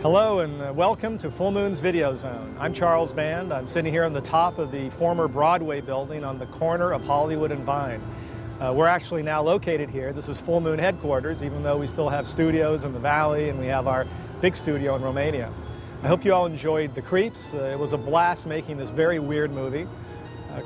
Hello and welcome to Full Moon's Videozone. I'm Charles Band. I'm sitting here on the top of the former Broadway building on the corner of Hollywood and Vine. We're actually now located here. This is Full Moon headquarters, even though we still have studios in the Valley and we have our big studio in Romania. I hope you all enjoyed The Creeps. It was a blast making this very weird movie.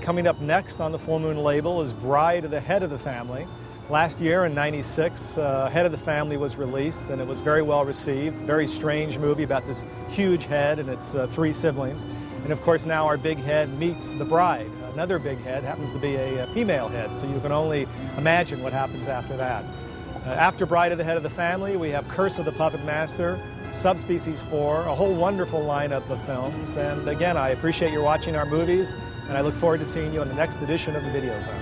Coming up next on the Full Moon label is Bride of the Head of the Family. Last year in '96, Head of the Family was released and it was very well received. Very strange movie about this huge head and its three siblings. And of course now our big head meets the bride. Another big head happens to be a female head, so you can only imagine what happens after that. After Bride of the Head of the Family, we have Curse of the Puppet Master, Subspecies 4, a whole wonderful lineup of films. And again, I appreciate your watching our movies, and I look forward to seeing you on the next edition of the Videozone.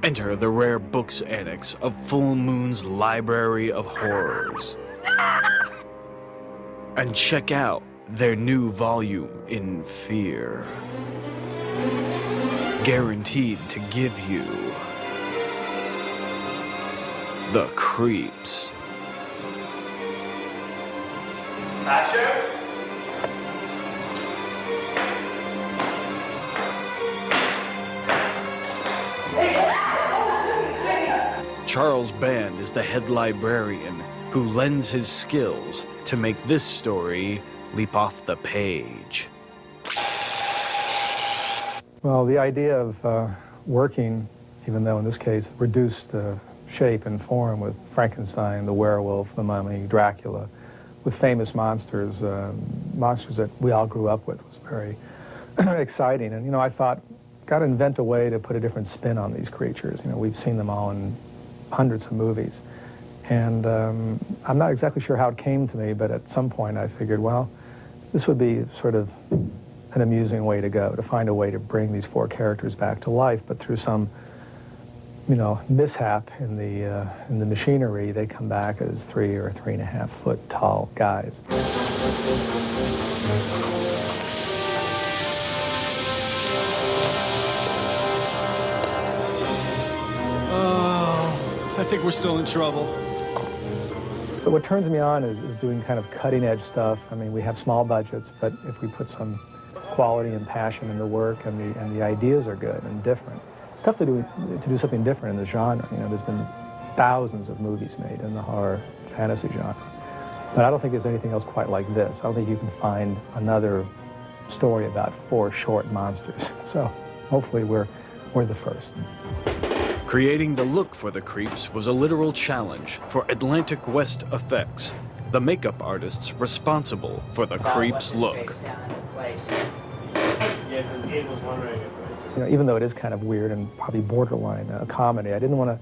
Enter the rare books annex of Full Moon's Library of Horrors. And check out their new volume in fear. Guaranteed to give you the creeps. Asher? Charles Band is the head librarian who lends his skills to make this story leap off the page. Well, the idea of working, even though in this case reduced shape and form with Frankenstein, the werewolf, the mummy, Dracula, with famous monsters, monsters that we all grew up with, was very exciting. And, you know, I thought, got to invent a way to put a different spin on these creatures. You know, we've seen them all in hundreds of movies. And I'm not exactly sure how it came to me, but at some point I figured, well, this would be sort of an amusing way to go, to find a way to bring these four characters back to life, but through some, you know, mishap in the machinery, they come back as 3 or 3.5 foot tall guys. I think we're still in trouble. But what turns me on is doing kind of cutting-edge stuff. I mean, we have small budgets, but if we put some quality and passion in the work and the ideas are good and different, it's tough to do something different in the genre. You know, there's been thousands of movies made in the horror fantasy genre. But I don't think there's anything else quite like this. I don't think you can find another story about 4 short monsters. So hopefully we're the first. Creating the look for the creeps was a literal challenge for Atlantic West Effects, the makeup artists responsible for the creeps' look. You know, even though it is kind of weird and probably borderline a comedy, I didn't want to,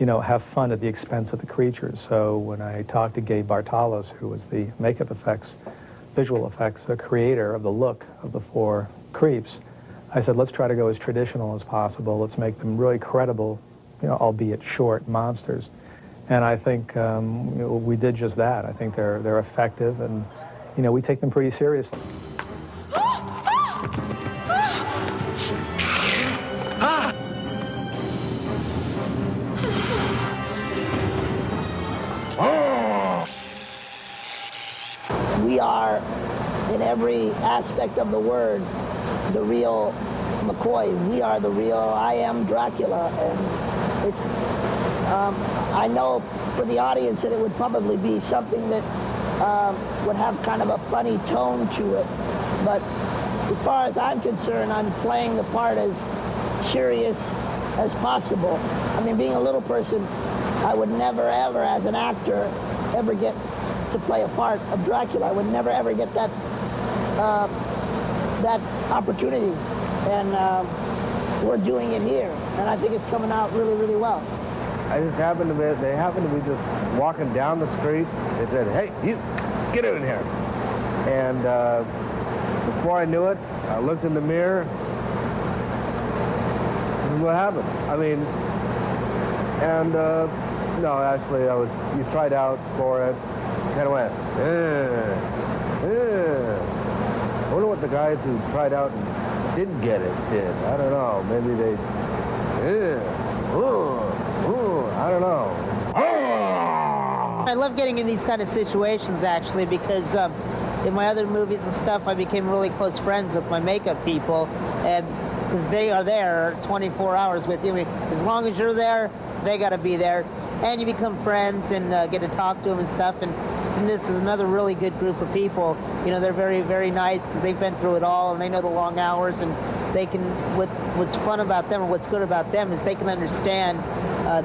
you know, have fun at the expense of the creatures. So when I talked to Gabe Bartalos, who was the makeup effects, visual effects creator of the look of the 4 creeps, I said, let's try to go as traditional as possible. Let's make them really credible, you know, albeit short monsters. And I think you know, we did just that. I think they're effective, and you know, we take them pretty seriously. We are, in every aspect of the word, the real McCoy. We are the real I Am Dracula. And it's, I know for the audience that it would probably be something that would have kind of a funny tone to it. But as far as I'm concerned, I'm playing the part as serious as possible. I mean, being a little person, I would never ever, as an actor, ever get to play a part of Dracula. I would never ever get that that opportunity, and we're doing it here, and I think it's coming out really, really well. I just happened to be, they happened to be just walking down the street. They said, hey, you, get in here. And before I knew it, I looked in the mirror. This is what happened. I mean, and no, actually, you tried out for it, kind of went, wonder what the guys who tried out and didn't get it did. I don't know. Maybe they... I don't know. I love getting in these kind of situations, actually, because in my other movies and stuff, I became really close friends with my makeup people, and because they are there 24 hours with you. I mean, as long as you're there, they got to be there, and you become friends and get to talk to them and stuff. And this is another really good group of people. You know, they're very, very nice because they've been through it all, and they know the long hours, and they can. What's fun about them, or what's good about them, is they can understand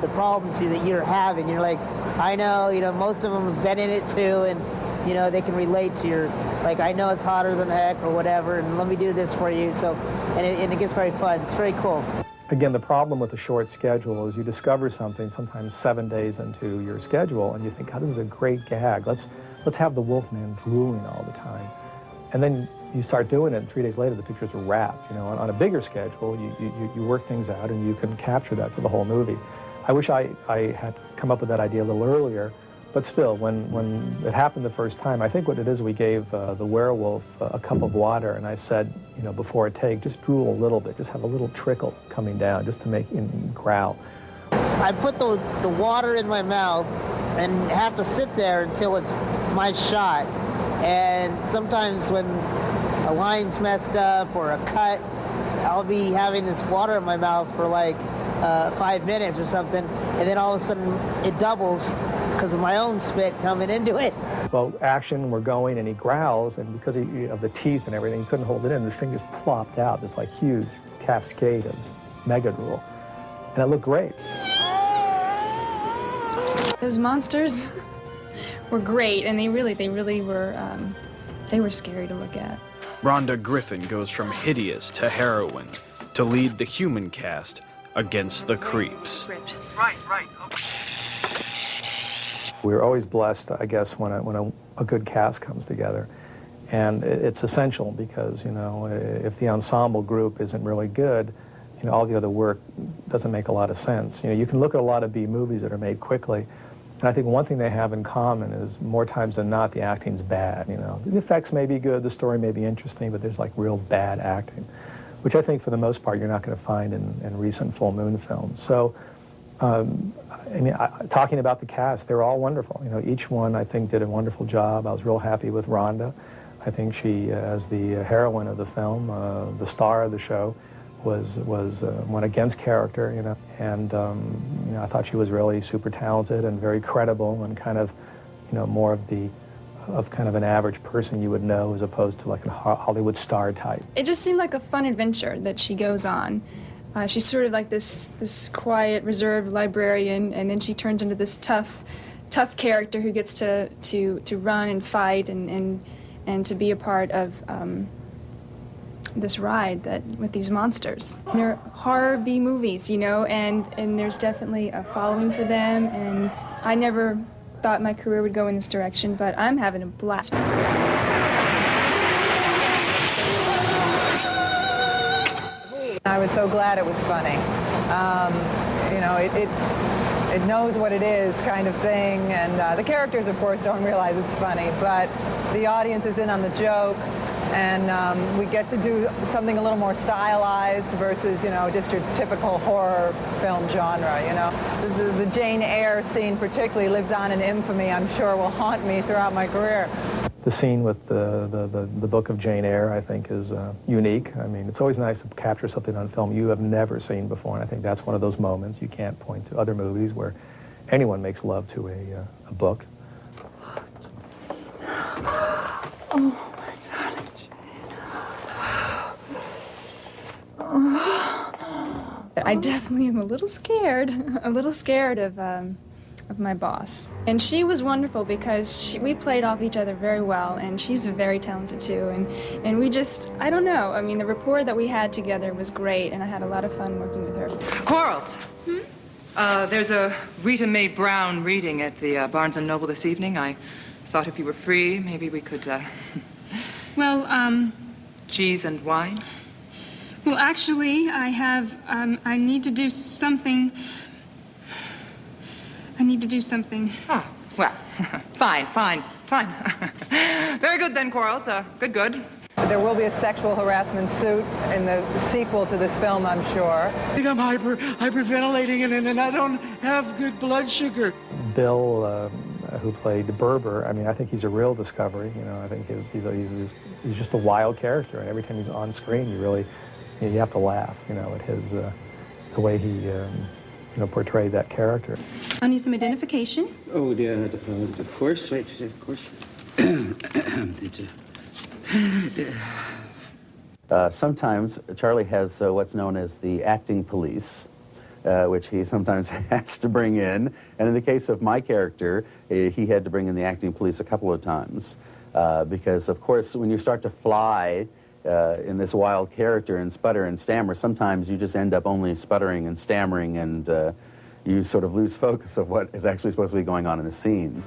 the problems that you're having. You're like, I know, you know, most of them have been in it too, and you know, they can relate to your, like, I know it's hotter than heck or whatever, and let me do this for you. So, and it gets very fun. It's very cool. Again, the problem with a short schedule is you discover something sometimes 7 days into your schedule, and you think, God, this is a great gag. Let's have the Wolfman drooling all the time. And then you start doing it, and 3 days later, the pictures are wrapped. You know, on a bigger schedule, you work things out, and you can capture that for the whole movie. I wish I had come up with that idea a little earlier, but still, when it happened the first time, I think what it is, we gave the werewolf a cup of water, and I said, you know, before a take, just drool a little bit, just have a little trickle coming down, just to make him growl. I put the water in my mouth and have to sit there until it's my shot. And sometimes when a line's messed up or a cut, I'll be having this water in my mouth for like 5 minutes or something, and then all of a sudden it doubles because of my own spit coming into it. Well, action, we're going, and he growls, and because of the teeth and everything, he couldn't hold it in. This thing just plopped out, this like huge cascade of mega drool, and it looked great. Those monsters were great, and they really were scary to look at. Rhonda Griffin goes from hideous to heroine to lead the human cast against the creeps. Right. We're always blessed, I guess, when a good cast comes together. And it's essential because, you know, if the ensemble group isn't really good, you know, all the other work doesn't make a lot of sense. You know, you can look at a lot of B movies that are made quickly, and I think one thing they have in common is more times than not, the acting's bad, you know. The effects may be good, the story may be interesting, but there's like real bad acting, which I think for the most part you're not going to find in recent Full Moon films. So, I mean, talking about the cast, they're all wonderful. You know, each one I think did a wonderful job. I was real happy with Rhonda. I think she, as the heroine of the film, the star of the show, was went against character, you know, and you know, I thought she was really super talented and very credible and kind of, you know, more of kind of an average person you would know as opposed to like a Hollywood star type. It just seemed like a fun adventure that she goes on. She's sort of like this quiet, reserved librarian, and then she turns into this tough character who gets to run and fight and to be a part of this ride with these monsters. They're horror B movies, you know, and there's definitely a following for them, and I never thought my career would go in this direction, but I'm having a blast. I was so glad it was funny. You know, it knows what it is, kind of thing, and the characters, of course, don't realize it's funny, but the audience is in on the joke, and we get to do something a little more stylized versus, you know, just your typical horror film genre, you know. The Jane Eyre scene particularly lives on in infamy, I'm sure will haunt me throughout my career. The scene with the book of Jane Eyre, I think, is unique. I mean, it's always nice to capture something on film you have never seen before, and I think that's one of those moments. You can't point to other movies where anyone makes love to a book. Oh my God, Jane. I definitely am a little scared of my boss. And she was wonderful because we played off each other very well, and she's very talented too, and we just, I don't know, I mean, the rapport that we had together was great, and I had a lot of fun working with her. Quarles. There's a Rita Mae Brown reading at the Barnes & Noble this evening. I thought if you were free, maybe we could, Well, cheese and wine? Well, actually, I need to do something. I need to do something. Ah, well, fine. Very good then, Quarles. Good. There will be a sexual harassment suit in the sequel to this film, I'm sure. I think I'm hyperventilating and I don't have good blood sugar. Bill, who played Berber, I mean, I think he's a real discovery. You know, I think he's just a wild character, and every time he's on screen, you have to laugh. You know, at his the way he portrayed that character. I need some identification. Oh, yeah, of course. Wait, of course. Sometimes Charlie has what's known as the acting police, which he sometimes has to bring in. And in the case of my character, he had to bring in the acting police a couple of times. Because, of course, when you start to fly in this wild character and sputter and stammer, sometimes you just end up only sputtering and stammering, and you sort of lose focus of what is actually supposed to be going on in the scene.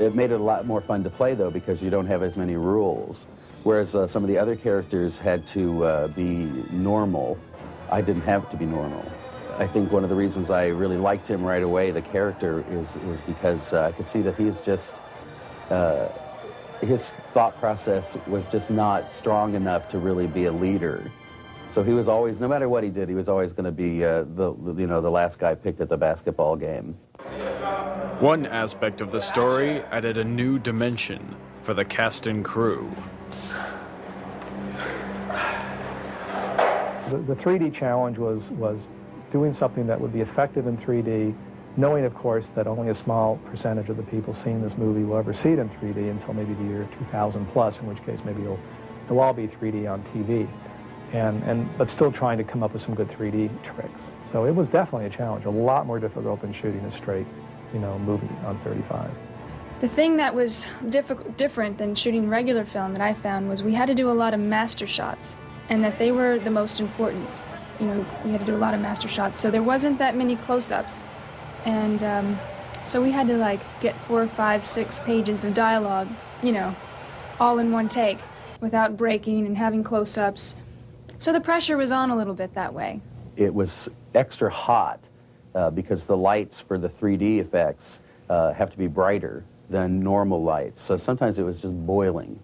It made it a lot more fun to play, though, because you don't have as many rules. Whereas some of the other characters had to be normal, I didn't have to be normal. I think one of the reasons I really liked him right away, the character, is because I could see that he's just, his thought process was just not strong enough to really be a leader. So he was always, no matter what he did, he was always going to be the last guy picked at the basketball game. One aspect of the story added a new dimension for the cast and crew. The 3D challenge was doing something that would be effective in 3D, knowing, of course, that only a small percentage of the people seeing this movie will ever see it in 3D until maybe the year 2000 plus, in which case maybe it'll all be 3D on TV. But still trying to come up with some good 3D tricks. So it was definitely a challenge, a lot more difficult than shooting a straight, movie on 35. The thing that was different than shooting regular film that I found was we had to do a lot of master shots, and that they were the most important. We had to do a lot of master shots, so there wasn't that many close-ups. And so we had to get 4, 5, 6 pages of dialogue, all in one take, without breaking and having close-ups. So the pressure was on a little bit that way. It was extra hot because the lights for the 3D effects have to be brighter than normal lights. So sometimes it was just boiling.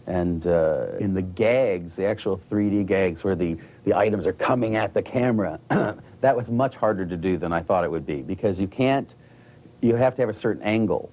And in the gags, the actual 3D gags where the items are coming at the camera, that was much harder to do than I thought it would be, because you have to have a certain angle.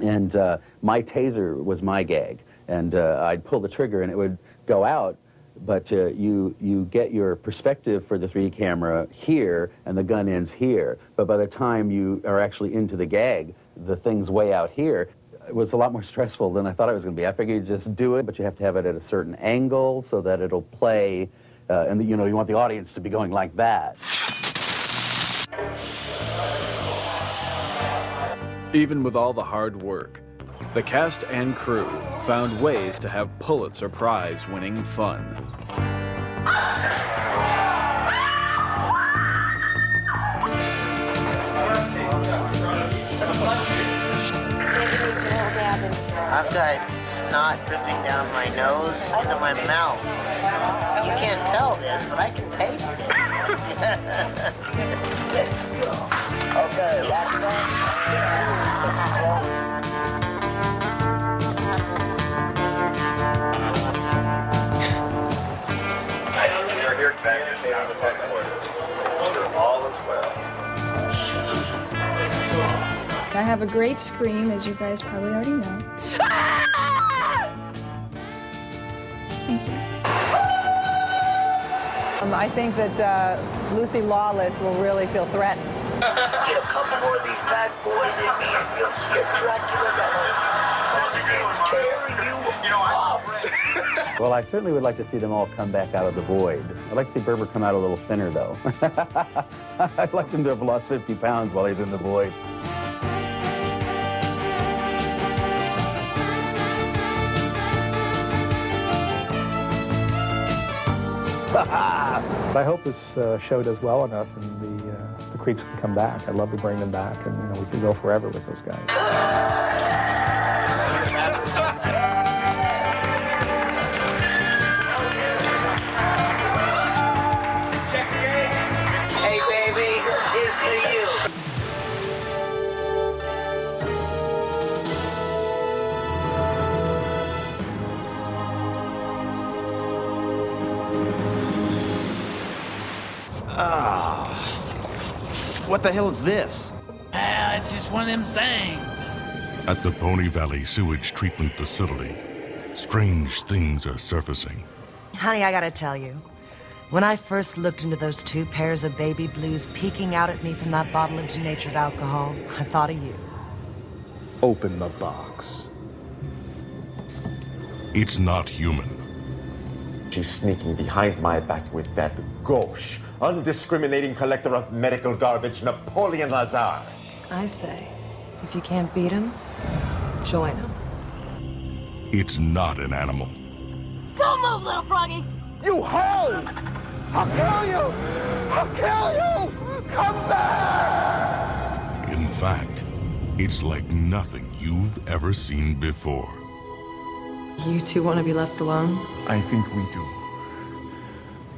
And my taser was my gag, and I'd pull the trigger and it would go out, but you get your perspective for the 3D camera here and the gun ends here. But by the time you are actually into the gag, the thing's way out here. It was a lot more stressful than I thought it was going to be. I figured you just do it, but you have to have it at a certain angle so that it'll play, and you want the audience to be going like that. Even with all the hard work, the cast and crew found ways to have Pulitzer Prize-winning fun. I've got snot dripping down my nose into my mouth. You can't tell this, but I can taste it. Let's go. Okay, last You're here communicating with headquarters. Sure, all is well. I have a great scream, as you guys probably already know. Thank you. I think that Lucy Lawless will really feel threatened. Get a couple more of these bad boys in me and you'll see a Dracula that'll tear you off. Well, I certainly would like to see them all come back out of the void. I'd like to see Berber come out a little thinner, though. I'd like him to have lost 50 pounds while he's in the void. But I hope this show does well enough and the creeps can come back. I'd love to bring them back, and we could go forever with those guys. Hey, baby, here's to you. What the hell is this? It's just one of them things. At the Pony Valley Sewage Treatment Facility, strange things are surfacing. Honey, I gotta tell you, when I first looked into those 2 pairs of baby blues peeking out at me from that bottle of denatured alcohol, I thought of you. Open the box. It's not human. She's sneaking behind my back with that gauche, undiscriminating collector of medical garbage, Napoleon Lazar. I say, if you can't beat him, join him. It's not an animal. Don't move, little froggy! You hoe! I'll kill you! I'll kill you! Come back! In fact, it's like nothing you've ever seen before. You 2 want to be left alone? I think we do.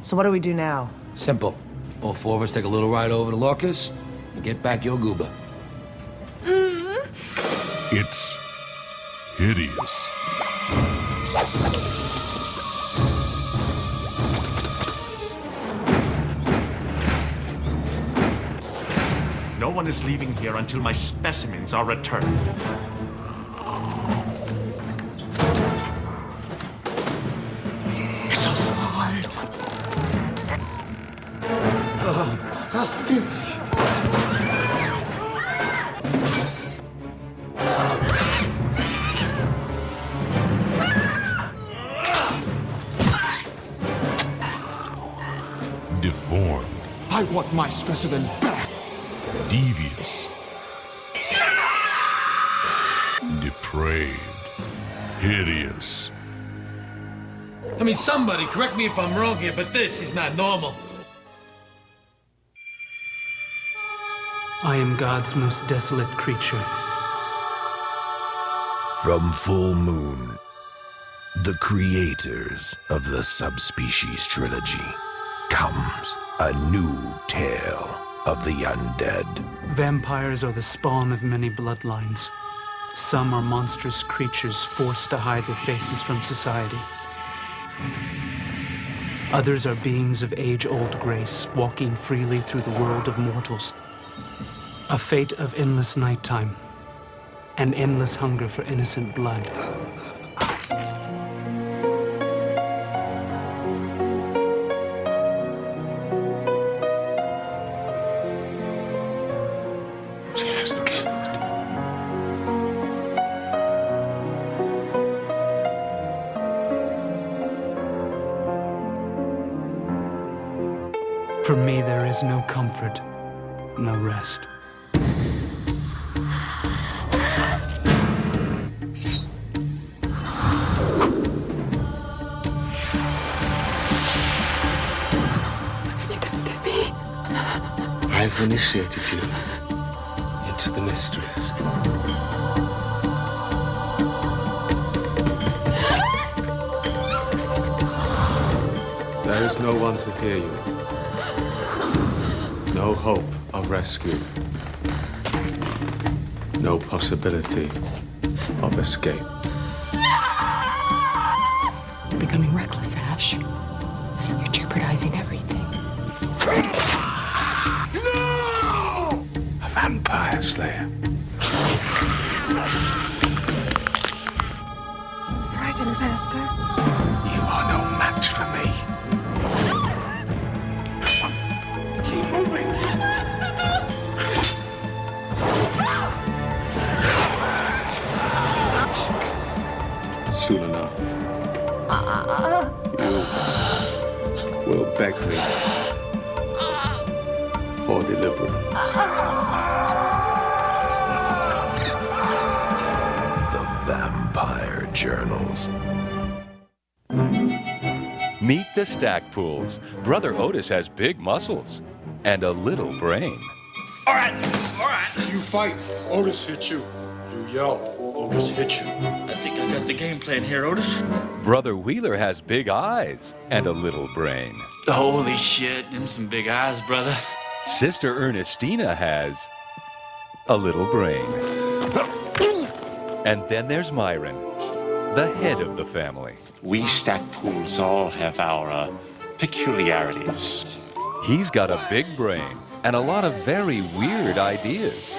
So what do we do now? Simple. All 4 of us take a little ride over to Lorca's and get back your goober. It's hideous. No one is leaving here until my specimens are returned. It's alive! Deformed. I want my specimen back! Devious. Depraved. Hideous. I mean, somebody correct me if I'm wrong here, but this is not normal. I am God's most desolate creature. From Full Moon, the creators of the Subspecies Trilogy, comes a new tale of the undead. Vampires are the spawn of many bloodlines. Some are monstrous creatures forced to hide their faces from society. Others are beings of age-old grace, walking freely through the world of mortals. A fate of endless nighttime, an endless hunger for innocent blood. She has the gift. For me, there is no comfort, no rest. I've initiated you into the mysteries. There is no one to hear you. No hope of rescue. No possibility of escape. You're becoming reckless, Ash. You're jeopardizing everything. A vampire slayer. Frightened, Master. You are no match for me. Keep moving. Soon enough, you will beg me for deliverance. The Vampire Journals. Meet the Stackpools. Brother Otis has big muscles and a little brain. All right. You fight. Otis hit you. You yell. Otis hit you. I think I got the game plan here, Otis. Brother Wheeler has big eyes and a little brain. Holy shit, them some big eyes, brother. Sister Ernestina has a little brain. And then there's Myron, the head of the family. We Stackpools all have our peculiarities. He's got a big brain and a lot of very weird ideas.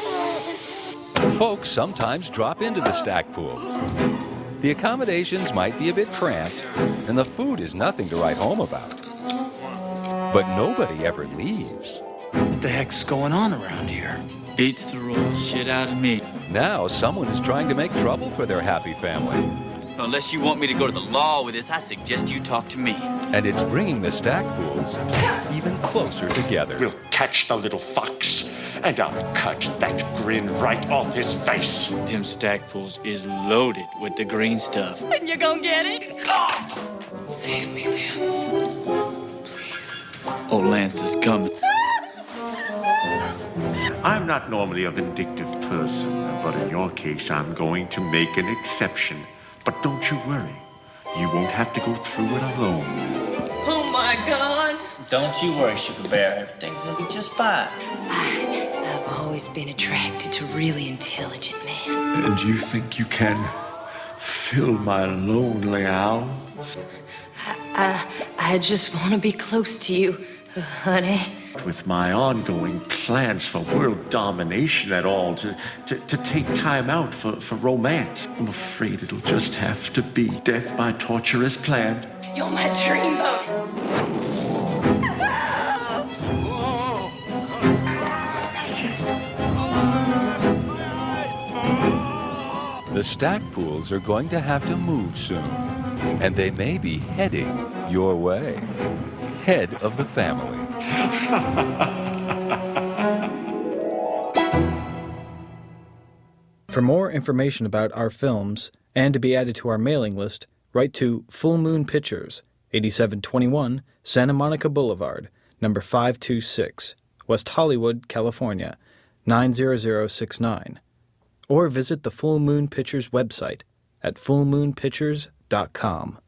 Folks sometimes drop into the stack pools. The accommodations might be a bit cramped, and the food is nothing to write home about. But nobody ever leaves. What the heck's going on around here? Beats the rules shit out of me. Now someone is trying to make trouble for their happy family. Unless you want me to go to the law with this, I suggest you talk to me. And it's bringing the stack pools even closer together. We'll catch the little fox, and I'll cut that grin right off his face. Them stack pools is loaded with the green stuff. And you're gonna get it? Save me, Lance. Please. Oh, Lance is coming. I'm not normally a vindictive person, but in your case, I'm going to make an exception. But don't you worry. You won't have to go through it alone. Oh my God. Don't you worry, Sugar Bear. Everything's gonna be just fine. I've always been attracted to really intelligent men. And you think you can fill my lonely hours? I just want to be close to you, honey. With my ongoing plans for world domination at all, to take time out for romance, I'm afraid it'll just have to be death by torture as planned. You're my dreamboat. The stack pools are going to have to move soon, and they may be heading your way. Head of the family. For more information about our films and to be added to our mailing list, write to Full Moon Pictures, 8721 Santa Monica Boulevard, number 526, West Hollywood, California, 90069. Or visit the Full Moon Pictures website at fullmoonpictures.com.